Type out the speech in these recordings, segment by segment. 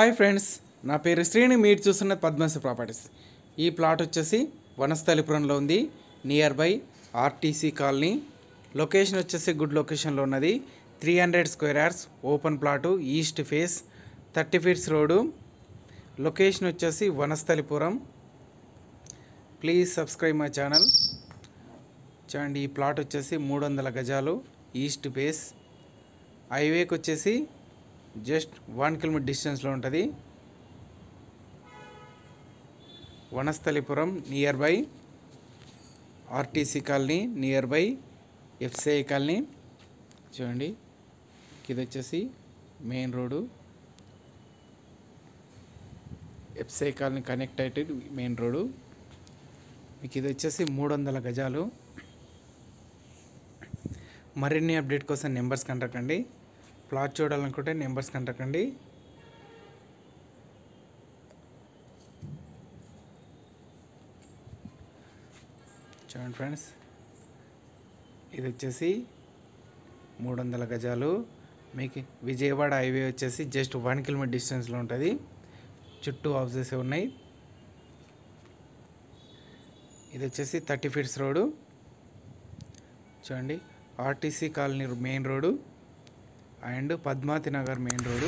Hi friends, నా పేరు శ్రీని. మీరు చూస్తున్నది పద్మశ్రీ ప్రాపర్టీస్. ఈ ప్లాట్ వచ్చేసి వనస్థలిపురంలో ఉంది, near by RTC colony. Location వచ్చేసి గుడ్ లొకేషన్లో ఉన్నది. 300 square yards open plot, east face, 30 feets road. Location వచ్చేసి వనస్థలిపురం. Please subscribe my channel. చూడండి, ఈ ప్లాట్ వచ్చేసి 300 గజాలు, ఈస్ట్ ఫేస్. హైవేకి వచ్చేసి జస్ట్ 1 కిలోమీటర్ డిస్టెన్స్లో ఉంటుంది. Vanasthalipuram near by RTC colony, near by FCI colony. చూడండి, ఇది వచ్చేసి main road, FCI colony connect అయితే మెయిన్ రోడ్డు. మీకు ఇది వచ్చేసి 300 గజాలు. మరిన్ని అప్డేట్ కోసం నెంబర్స్ కాంటాక్ట్ అండి. ప్లాట్ చూడాలనుకుంటే నెంబర్స్ కాంటాక్ట్ అండి. చూడండి ఫ్రెండ్స్, ఇది వచ్చేసి 300 గజాలు. మీకు విజయవాడ హైవే వచ్చేసి జస్ట్ 1 కిలోమీటర్ డిస్టెన్స్లో ఉంటుంది. చుట్టూ హౌసెస్ ఉన్నాయి. ఇది వచ్చేసి 30 ఫీట్స్ రోడ్డు. చూడండి, RTC colony main road and Padmavati Nagar main road.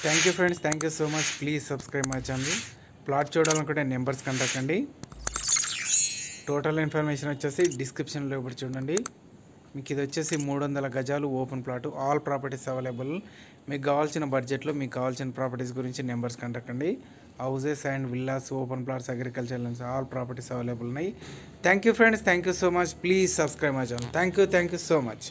Thank you friends, thank you so much. Please subscribe my channel. Plot చూడాలనుకుంటే నెంబర్స్ కాంటాక్ట్ అండి. టోటల్ ఇన్ఫర్మేషన్ వచ్చేసి డిస్క్రిప్షన్లో ఇప్పుడు చూడండి. మీకు ఇది వచ్చేసి 300 గజాలు open plot, all properties available. మీకు కావాల్సిన బడ్జెట్లో మీకు కావాల్సిన ప్రాపర్టీస్ గురించి నెంబర్స్ కాంటాక్ట్ అండి. Houses and villas, open plots, agriculture lands, all properties available ఉన్నాయి. Thank you friends, thank you so much. Please subscribe my channel. Thank you so much.